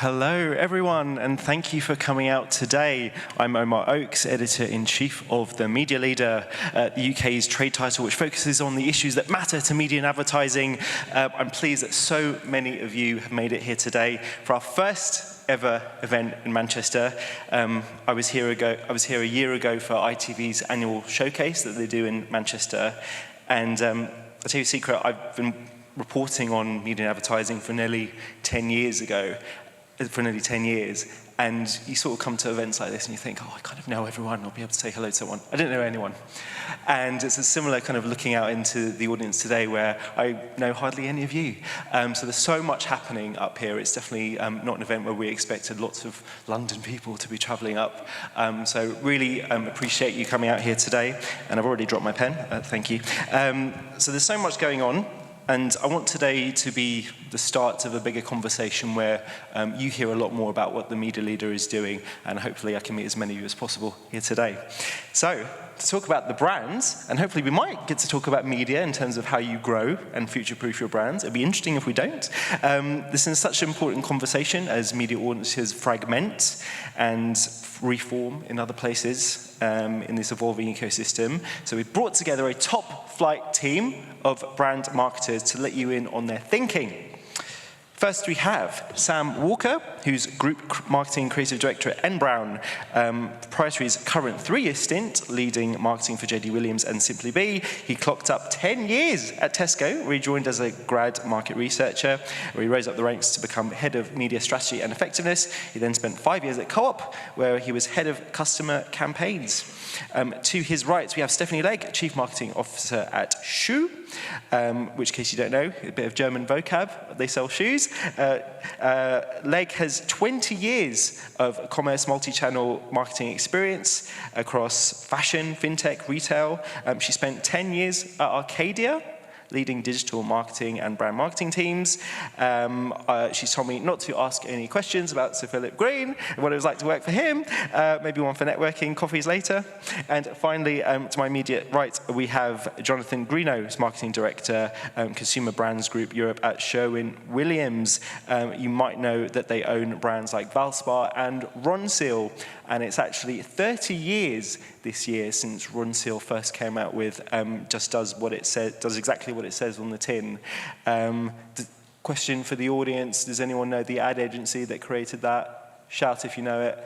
Hello, everyone, and thank you for coming out today. I'm Omar Oakes, Editor-in-Chief of The Media Leader, the UK's trade title, which focuses on the issues that matter to media and advertising. I'm pleased that so many of you have made it here today for our first ever event in Manchester. I was here a year ago for ITV's annual showcase that they do in Manchester, and I'll tell you a secret, I've been reporting on media and advertising for nearly 10 years, and you sort of come to events like this and you think, oh, I kind of know everyone, I'll be able to say hello to someone. I didn't know anyone. And it's a similar kind of looking out into the audience today where I know hardly any of you. So there's so much happening up here. It's definitely not an event where we expected lots of London people to be travelling up. So really appreciate you coming out here today. And I've already dropped my pen, thank you. So there's so much going on. And I want today to be the start of a bigger conversation where you hear a lot more about what the Media Leader is doing, and hopefully I can meet as many of you as possible here today. So, to talk about the brands, and hopefully we might get to talk about media in terms of how you grow and future-proof your brands. It'd be interesting if we don't. This is such an important conversation as media audiences fragment and reform in other places in this evolving ecosystem. So we've brought together a top-flight team of brand marketers to let you in on their thinking. First, we have Sam Walker, who's Group Marketing Creative Director at N Brown. Prior to his current 3-year stint leading marketing for Sherwin-Williams and Simply Be, he clocked up 10 years at Tesco, where he joined as a grad market researcher, where he rose up the ranks to become head of media strategy and effectiveness. He then spent 5 years at Co-op, where he was head of customer campaigns. To his right, we have Stephanie Legg, Chief Marketing Officer at Schuh, which, in case you don't know, a bit of German vocab, they sell shoes. Legg has 20 years of commerce multi-channel marketing experience across fashion, fintech, retail. She spent 10 years at Arcadia, leading digital marketing and brand marketing teams. She's told me not to ask any questions about Sir Philip Green and what it was like to work for him, maybe one for networking, coffees later. And finally, to my immediate right, we have Jonathan Greeno, who's Marketing Director, Consumer Brands Group Europe at Sherwin-Williams. You might know that they own brands like Valspar and Ronseal, and it's actually 30 years this year since Ronseal first came out with just does exactly what it says on the tin. The question for the audience, does anyone know the ad agency that created that? Shout if you know it.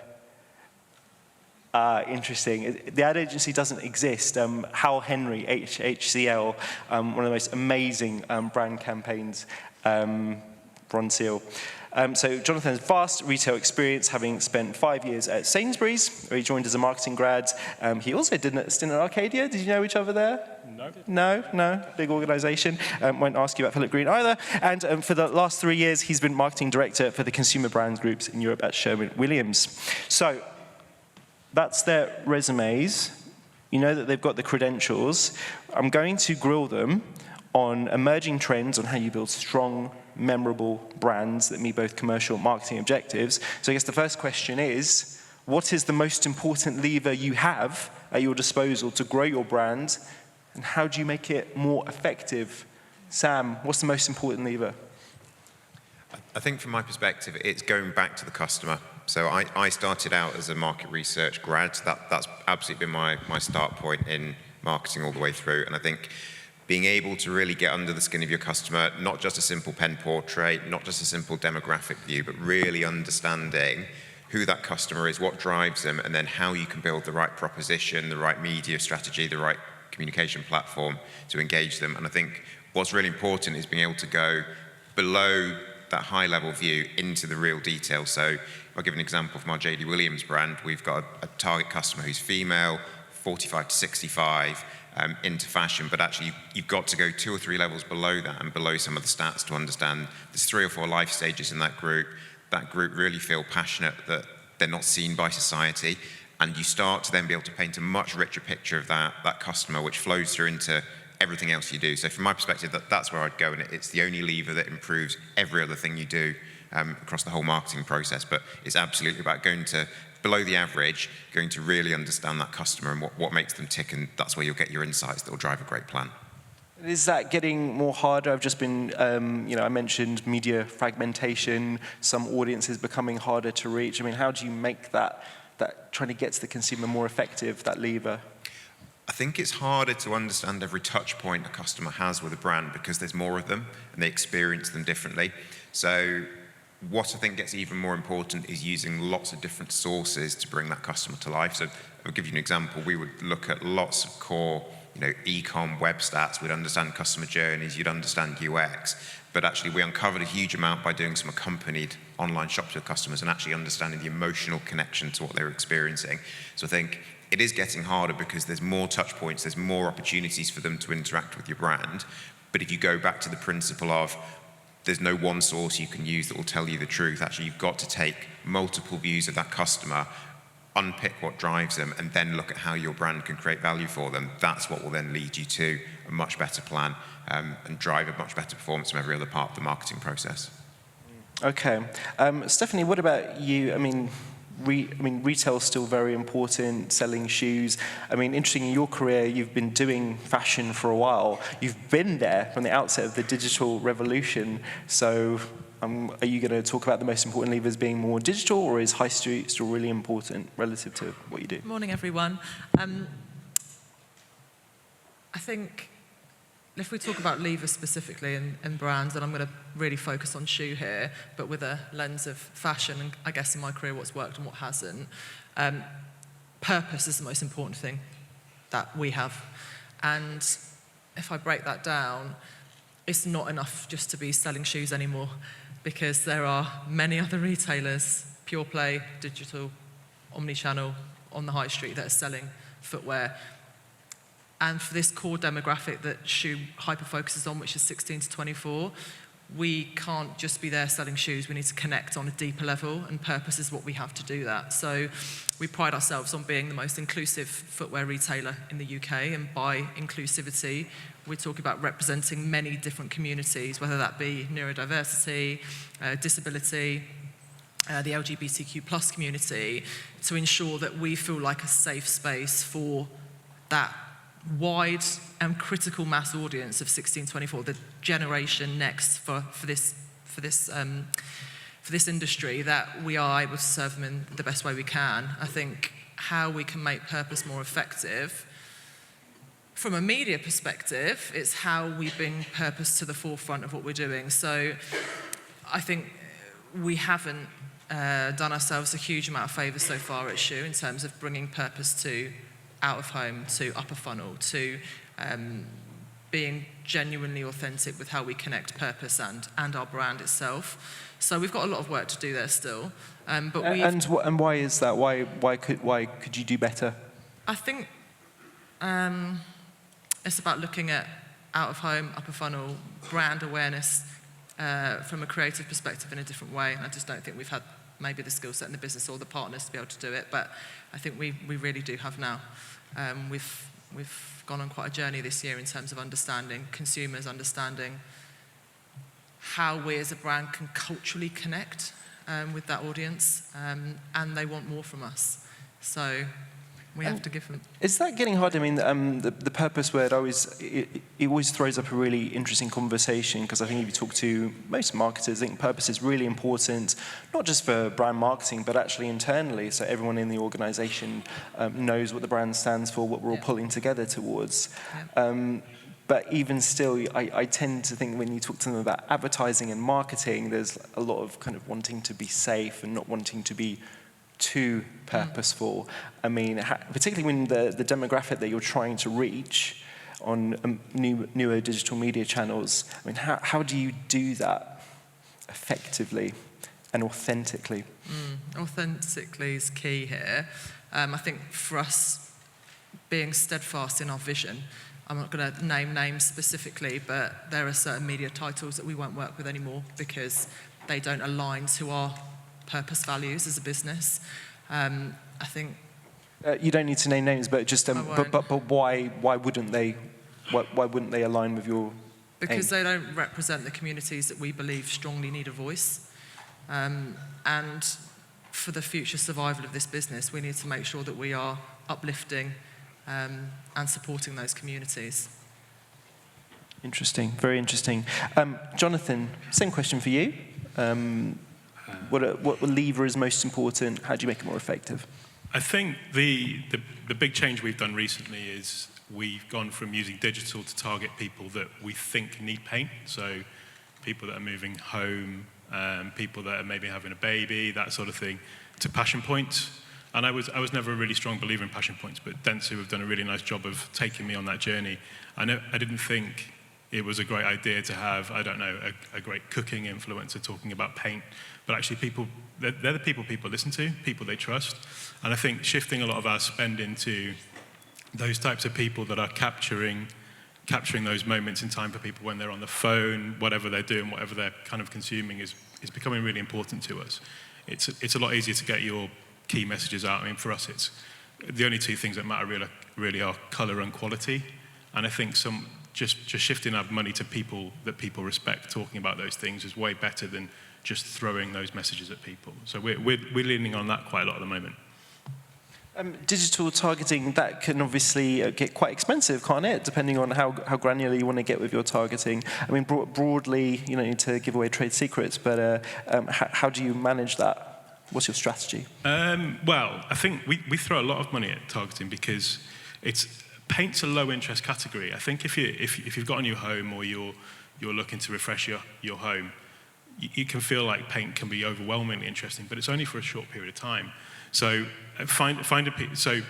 Interesting. The ad agency doesn't exist. Hal Henry, HHCL, one of the most amazing brand campaigns, Ronseal. So Jonathan has vast retail experience, having spent 5 years at Sainsbury's, where he joined as a marketing grad. He also did a stint at Arcadia. Did you know each other there? No. Big organisation. Won't ask you about Philip Green either. And for the last 3 years, he's been marketing director for the consumer brands groups in Europe at Sherwin-Williams. So that's their resumes. You know that they've got the credentials. I'm going to grill them on emerging trends on how you build strong, memorable brands that meet both commercial and marketing objectives. So I guess the first question is, what is the most important lever you have at your disposal to grow your brand, and how do you make it more effective? Sam, what's the most important lever? I think from my perspective, it's going back to the customer. So I started out as a market research grad. That's absolutely been my start point in marketing all the way through. And I think being able to really get under the skin of your customer, not just a simple pen portrait, not just a simple demographic view, but really understanding who that customer is, what drives them, and then how you can build the right proposition, the right media strategy, the right communication platform to engage them. And I think what's really important is being able to go below that high-level view into the real detail. So I'll give an example from our JD Williams brand. We've got a target customer who's female, 45 to 65, into fashion, but actually you've got to go 2 or 3 levels below that and below some of the stats to understand there's 3 or 4 life stages in that group. That group really feel passionate that they're not seen by society, and you start to then be able to paint a much richer picture of that customer, which flows through into everything else you do. So from my perspective, that's where I'd go, and it's the only lever that improves every other thing you do across the whole marketing process. But it's absolutely about going to below the average, going to really understand that customer and what makes them tick, and that's where you'll get your insights that will drive a great plan. Is that getting more harder? I've just been, I mentioned media fragmentation, some audiences becoming harder to reach. I mean, how do you make that trying to get to the consumer more effective, that lever? I think it's harder to understand every touch point a customer has with a brand because there's more of them and they experience them differently. So what I think gets even more important is using lots of different sources to bring that customer to life. So I'll give you an example. We would look at lots of core e-com web stats, we'd understand customer journeys, you'd understand UX, but actually we uncovered a huge amount by doing some accompanied online shops with customers and actually understanding the emotional connection to what they were experiencing. So I think it is getting harder because there's more touch points, there's more opportunities for them to interact with your brand, but if you go back to the principle of there's no one source you can use that will tell you the truth, actually you've got to take multiple views of that customer, unpick what drives them, and then look at how your brand can create value for them. That's what will then lead you to a much better plan and drive a much better performance from every other part of the marketing process. Okay. Stephanie, what about you? I mean, retail is still very important, selling shoes. I mean, interesting, in your career, you've been doing fashion for a while. You've been there from the outset of the digital revolution. So are you going to talk about the most important levers being more digital, or is high street still really important relative to what you do? Morning, everyone. I think if we talk about levers specifically in brands, and I'm going to really focus on Schuh here, but with a lens of fashion and I guess in my career what's worked and what hasn't, purpose is the most important thing that we have. And if I break that down, it's not enough just to be selling shoes anymore, because there are many other retailers, pure play, digital, omni-channel, on the high street that are selling footwear. And for this core demographic that Schuh hyper-focuses on, which is 16 to 24, we can't just be there selling shoes. We need to connect on a deeper level, and purpose is what we have to do that. So we pride ourselves on being the most inclusive footwear retailer in the UK, and by inclusivity, we talk about representing many different communities, whether that be neurodiversity, disability, the LGBTQ plus community, to ensure that we feel like a safe space for that wide and critical mass audience of 16-24, the generation next for this industry, that we are able to serve them in the best way we can. I think how we can make purpose more effective, from a media perspective, it's how we bring purpose to the forefront of what we're doing. So I think we haven't done ourselves a huge amount of favours so far at Schuh in terms of bringing purpose to out of home, to upper funnel, to being genuinely authentic with how we connect purpose and our brand itself. So we've got a lot of work to do there still. But and why is that? Why could you do better? I think it's about looking at out of home, upper funnel, brand awareness from a creative perspective in a different way. And I just don't think we've had maybe the skill set in the business or the partners to be able to do it, but I think we really do have now. We've gone on quite a journey this year in terms of understanding consumers, understanding how we as a brand can culturally connect with that audience, and they want more from us. So we have to give them. Is that getting hard? I mean, the purpose word it always throws up a really interesting conversation, because I think if you talk to most marketers, I think purpose is really important, not just for brand marketing, but actually internally, so everyone in the organization knows what the brand stands for, what we're all pulling together towards. But even still, I tend to think when you talk to them about advertising and marketing, there's a lot of kind of wanting to be safe and not wanting to be too purposeful. I mean, particularly when the demographic that you're trying to reach on newer digital media channels, I mean, how do you do that effectively and authentically? Authentically is key here. I think for us, being steadfast in our vision, I'm not going to name names specifically, but there are certain media titles that we won't work with anymore because they don't align to our purpose values as a business. I think you don't need to name names, but just but why wouldn't they? Why wouldn't they align with your? Because they don't represent the communities that we believe strongly need a voice, and for the future survival of this business, we need to make sure that we are uplifting and supporting those communities. Interesting, very interesting. Jonathan, same question for you. What lever is most important? How do you make it more effective? I think the big change we've done recently is we've gone from using digital to target people that we think need paint. So people that are moving home, people that are maybe having a baby, that sort of thing, to passion points. And I was never a really strong believer in passion points, but Dentsu have done a really nice job of taking me on that journey. I didn't think it was a great idea to have, I don't know, a great cooking influencer talking about paint, but actually they're the people listen to, people they trust. And I think shifting a lot of our spend into those types of people that are capturing those moments in time for people when they're on the phone, whatever they're doing, whatever they're kind of consuming is becoming really important to us. It's a lot easier to get your key messages out. I mean, for us, it's the only two things that matter really are colour and quality. And I think just shifting our money to people that people respect, talking about those things is way better than just throwing those messages at people. So we're leaning on that quite a lot at the moment. Digital targeting, that can obviously get quite expensive, can't it? Depending on how granular you want to get with your targeting. I mean, broadly, you don't need to give away trade secrets, but how do you manage that? What's your strategy? Well, I think we throw a lot of money at targeting because paint's a low interest category. I think if you've got a new home or you're looking to refresh your home, you can feel like paint can be overwhelmingly interesting, but it's only for a short period of time. So so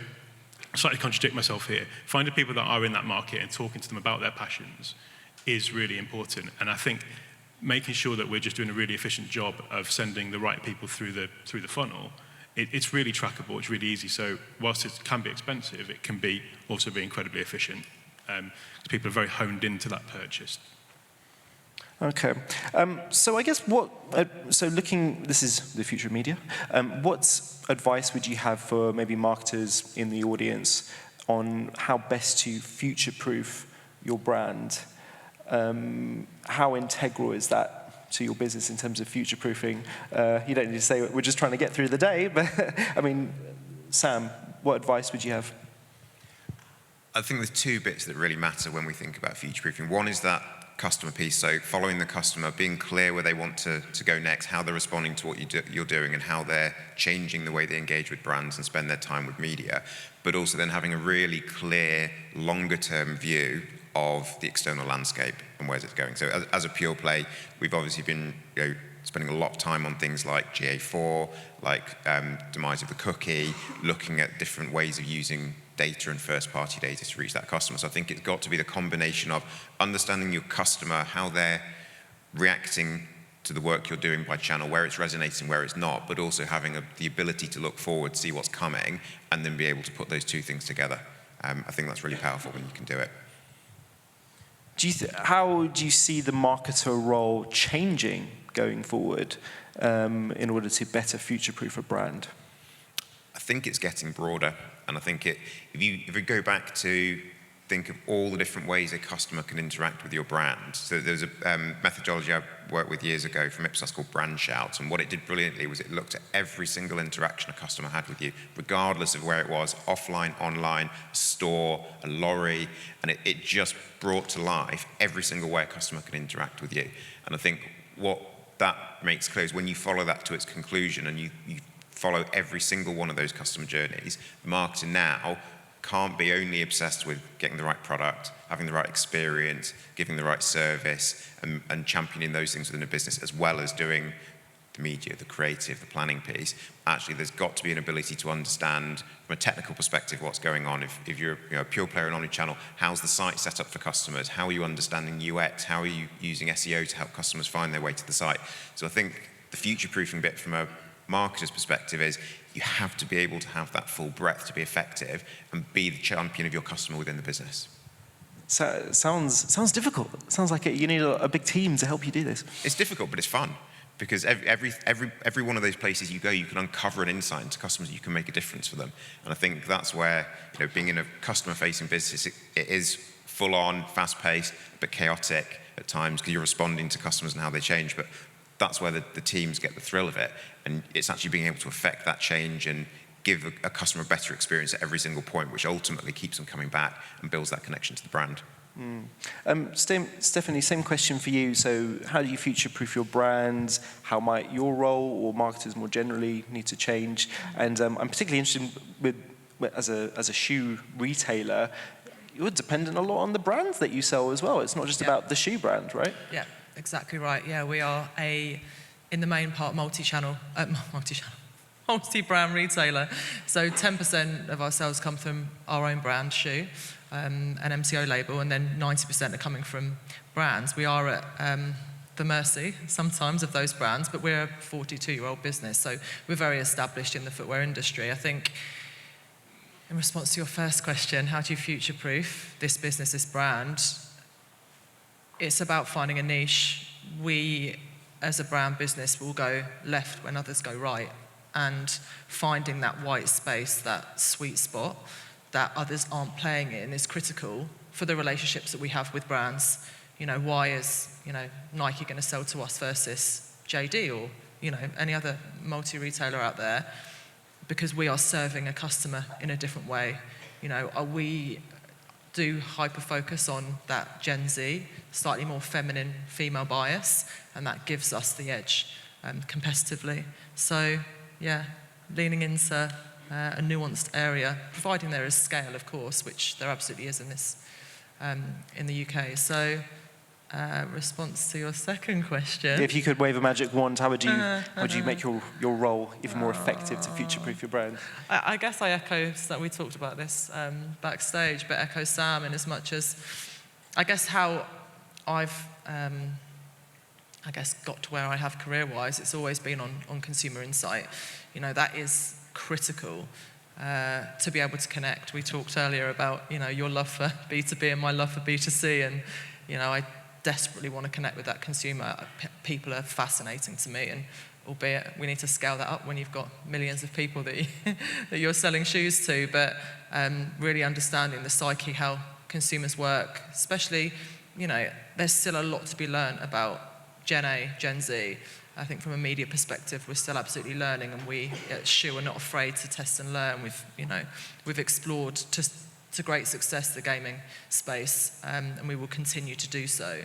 slightly contradict myself here. Finding people that are in that market and talking to them about their passions is really important. And I think making sure that we're just doing a really efficient job of sending the right people through the funnel, it's really trackable, it's really easy. So whilst it can be expensive, it can also be incredibly efficient. Because people are very honed into that purchase. Okay. So I guess this is the future of media. What advice would you have for maybe marketers in the audience on how best to future-proof your brand? How integral is that to your business in terms of future-proofing? You don't need to say we're just trying to get through the day, but I mean, Sam, what advice would you have? I think there's two bits that really matter when we think about future-proofing. One is that customer piece, so following the customer, being clear where they want to go next, how they're responding to what you're doing, and how they're changing the way they engage with brands and spend their time with media, but also then having a really clear, longer-term view of the external landscape and where's it going. So as a pure play, we've obviously been spending a lot of time on things like GA4, like demise of the cookie, looking at different ways of using data and first-party data to reach that customer. So I think it's got to be the combination of understanding your customer, how they're reacting to the work you're doing by channel, where it's resonating, where it's not, but also having the ability to look forward, see what's coming, and then be able to put those two things together. I think that's really powerful when you can do it. How do you see the marketer role changing going forward in order to better future-proof a brand? I think it's getting broader, and I think if you go back to think of all the different ways a customer can interact with your brand. So there's a methodology I worked with years ago from Ipsos called Brand Shout, and what it did brilliantly was it looked at every single interaction a customer had with you, regardless of where it was, offline, online, a store, a lorry, and it just brought to life every single way a customer can interact with you. And I think what that makes clear is when you follow that to its conclusion and you follow every single one of those customer journeys, the marketer now can't be only obsessed with getting the right product, having the right experience, giving the right service, and championing those things within a business, as well as doing the media, the creative, the planning piece. Actually, there's got to be an ability to understand, from a technical perspective, what's going on. If you're a pure player in omnichannel, how's the site set up for customers? How are you understanding UX? How are you using SEO to help customers find their way to the site? So I think the future-proofing bit from a marketer's perspective is you have to be able to have that full breadth to be effective and be the champion of your customer within the business. So sounds difficult. It sounds like you need a big team to help you do this. It's difficult, but it's fun, because every one of those places you go, you can uncover an insight into customers. You can make a difference for them, and I think that's where being in a customer-facing business, it is full-on, fast-paced, but chaotic at times because you're responding to customers and how they change. But that's where the teams get the thrill of it, and it's actually being able to affect that change and give a customer a better experience at every single point, which ultimately keeps them coming back and builds that connection to the brand. Stephanie, same question for you. So how do you future-proof your brands? How might your role or marketers more generally need to change? And I'm particularly interested as a shoe retailer, you're dependent a lot on the brands that you sell as well. It's not just about the shoe brand, right? Yeah, exactly right. Yeah, we are in the main part, multi-brand retailer. So 10% of our sales come from our own brand, Schuh, an MCO label, and then 90% are coming from brands. We are at the mercy sometimes of those brands, but we're a 42-year-old business, so we're very established in the footwear industry. I think in response to your first question, how do you future-proof this business, this brand? It's about finding a niche. We, as a brand business, will go left when others go right, and finding that white space, that sweet spot that others aren't playing in is critical for the relationships that we have with brands. Why is, Nike going to sell to us versus JD or, any other multi-retailer out there? Because we are serving a customer in a different way. We do hyper-focus on that Gen Z, slightly more feminine female bias, and that gives us the edge competitively. So, yeah, leaning into a nuanced area, providing there is scale, of course, which there absolutely is in the UK. So, response to your second question. If you could wave a magic wand, how would you make your role even more effective to future-proof your brand? I guess I echo that. We talked about this backstage, but echo Sam in as much as I guess how I've got to where I have career-wise. It's always been on consumer insight. That is critical to be able to connect. We talked earlier about your love for B2B and my love for B2C, and I desperately want to connect with that consumer. People are fascinating to me, and albeit we need to scale that up when you've got millions of people that you're selling shoes to, but really understanding the psyche, how consumers work, especially, there's still a lot to be learned about Gen A, Gen Z. I think from a media perspective, we're still absolutely learning, and we at Schuh are not afraid to test and learn. We've explored to great success the gaming space, and we will continue to do so.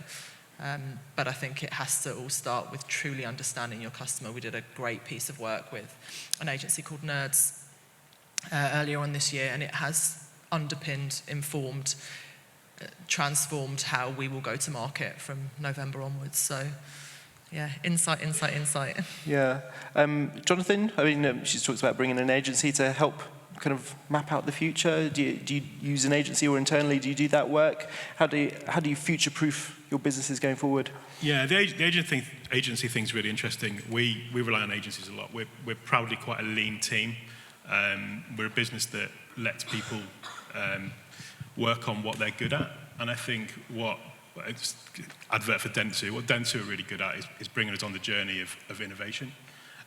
But I think it has to all start with truly understanding your customer. We did a great piece of work with an agency called Nerds earlier on this year, and it has underpinned, informed, transformed how we will go to market from November onwards. So, yeah, insight. Yeah. Jonathan, she's talked about bringing an agency to help kind of map out the future. Do you use an agency, or internally do you do that work? How do you future-proof your businesses going forward? Yeah, the agency thing's really interesting. We rely on agencies a lot. We're proudly quite a lean team. We're a business that lets people work on what they're good at. And I think advert for Dentsu, what Dentsu are really good at is bringing us on the journey of innovation.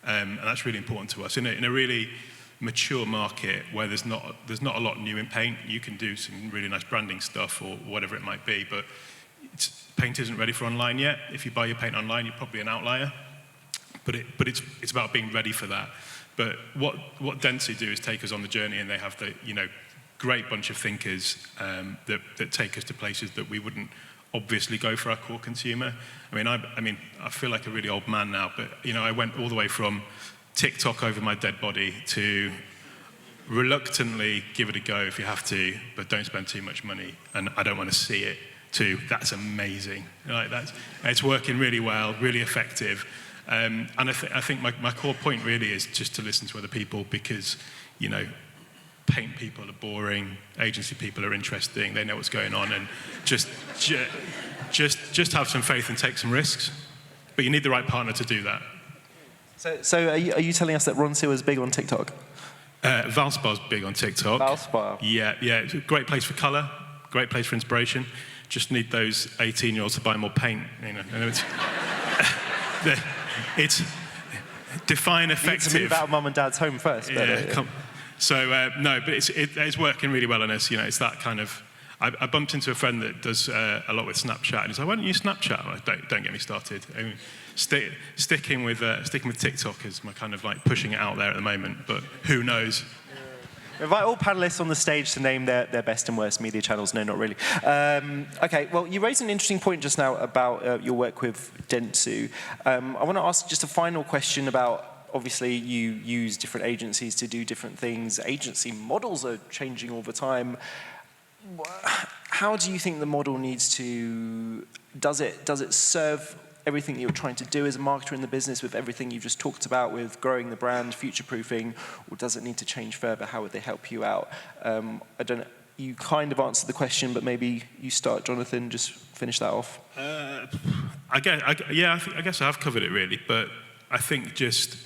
And that's really important to us. In a really mature market where there's not a lot new in paint, you can do some really nice branding stuff or whatever it might be, but paint isn't ready for online yet. If you buy your paint online, you're probably an outlier. But it's about being ready for that. But what Dentsu do is take us on the journey, and they have the great bunch of thinkers that take us to places that we wouldn't obviously go for our core consumer. I feel like a really old man now, but I went all the way from TikTok over my dead body to reluctantly give it a go if you have to, but don't spend too much money, and I don't want to see it, to that's amazing. It's working really well, really effective. And I think my core point really is just to listen to other people, because paint people are boring, agency people are interesting, they know what's going on, and just have some faith and take some risks. But you need the right partner to do that. So are you telling us that Ron Sewer's big on TikTok? Valspar's big on TikTok. Valspar. Yeah. It's a great place for colour, great place for inspiration. Just need those 18-year-olds to buy more paint. It's define effective. You need to move out of mum and dad's home first. But it's working really well on us. It's that kind of. I bumped into a friend that does a lot with Snapchat, and he's like, "Why don't you Snapchat?" I'm like, don't get me started. Sticking with TikTok is my kind of like pushing it out there at the moment. But who knows? Invite all panelists on the stage to name their best and worst media channels. No, not really. Okay, well, you raised an interesting point just now about your work with Dentsu. I want to ask just a final question about, obviously, you use different agencies to do different things. Agency models are changing all the time. How do you think the model needs to, does it serve everything that you're trying to do as a marketer in the business with everything you've just talked about with growing the brand, future-proofing, or does it need to change further? How would they help you out? I don't know, you kind of answered the question, but maybe you start, Jonathan, just finish that off. I guess I've covered it really, but I think just,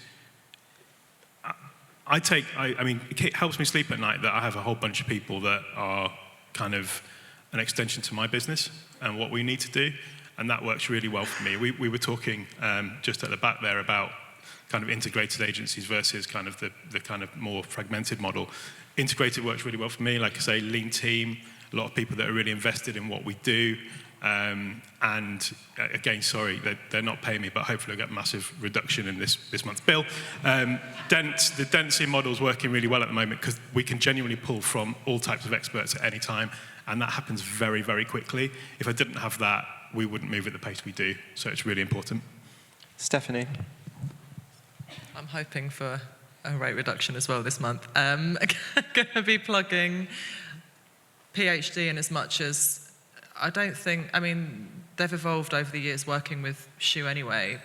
I mean, it helps me sleep at night that I have a whole bunch of people that are kind of an extension to my business and what we need to do. And that works really well for me. We were talking just at the back there about kind of integrated agencies versus kind of the kind of more fragmented model. Integrated works really well for me. Like I say, lean team, a lot of people that are really invested in what we do. And again, sorry, they're not paying me, but hopefully I'll get a massive reduction in this month's bill. The Dentsu model is working really well at the moment because we can genuinely pull from all types of experts at any time. And that happens very, very quickly. If I didn't have that, we wouldn't move at the pace we do. So it's really important. Stephanie? I'm hoping for a rate reduction as well this month. I'm going to be plugging PhD in as much as I don't think, I mean, they've evolved over the years working with Schuh anyway.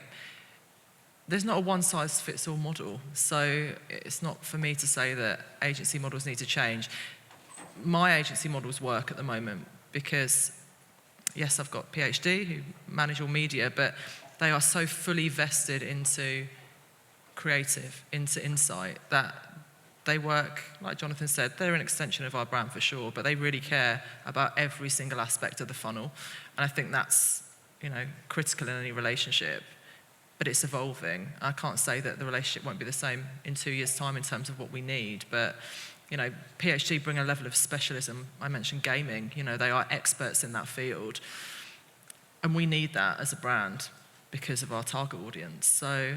There's not a one-size-fits-all model. So it's not for me to say that agency models need to change. My agency models work at the moment because yes, I've got PhD who manage all media, but they are so fully vested into creative, into insight, that they work, like Jonathan said, they're an extension of our brand for sure, but they really care about every single aspect of the funnel. And I think that's, critical in any relationship, but it's evolving. I can't say that the relationship won't be the same in 2 years' time in terms of what we need, but PhD bring a level of specialism. I mentioned gaming, they are experts in that field. And we need that as a brand because of our target audience. So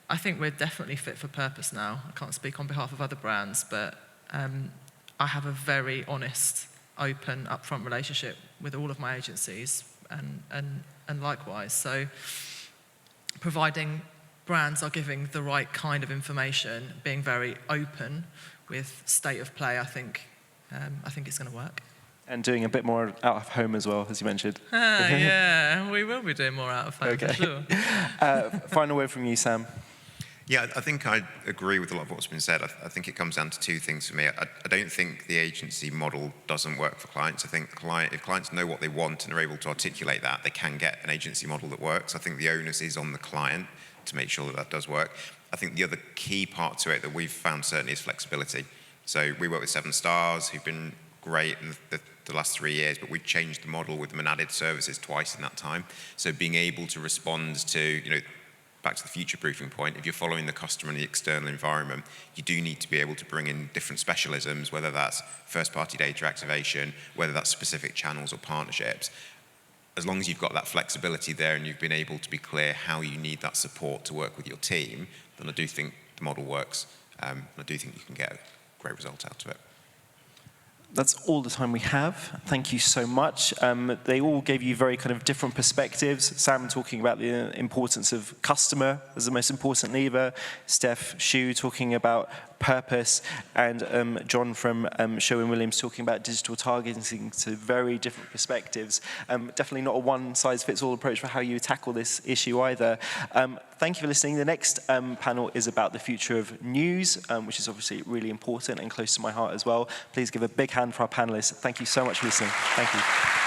I think we're definitely fit for purpose now. I can't speak on behalf of other brands, but I have a very honest, open, upfront relationship with all of my agencies and likewise. So providing brands are giving the right kind of information, being very open with state of play, I think it's going to work. And doing a bit more out of home as well, as you mentioned. Yeah, we will be doing more out of home, okay. For sure. Final word from you, Sam. Yeah, I think I agree with a lot of what's been said. I think it comes down to two things for me. I don't think the agency model doesn't work for clients. I think if clients know what they want and are able to articulate that, they can get an agency model that works. I think the onus is on the client to make sure that that does work. I think the other key part to it that we've found certainly is flexibility. So we work with 7 Stars, who've been great in the last 3 years, but we've changed the model with them and added services twice in that time. So being able to respond to, back to the future-proofing point, if you're following the customer in the external environment, you do need to be able to bring in different specialisms, whether that's first-party data activation, whether that's specific channels or partnerships. As long as you've got that flexibility there and you've been able to be clear how you need that support to work with your team, then I do think the model works. I do think you can get a great result out of it. That's all the time we have. Thank you so much. They all gave you very kind of different perspectives. Sam talking about the importance of customer as the most important lever. Steph Schuh talking about purpose, and John from Sherwin-Williams talking about digital targeting, to very different perspectives. Definitely not a one-size-fits-all approach for how you tackle this issue either. Thank you for listening. The next panel is about the future of news, which is obviously really important and close to my heart as well. Please give a big hand for our panelists. Thank you so much for listening. Thank you.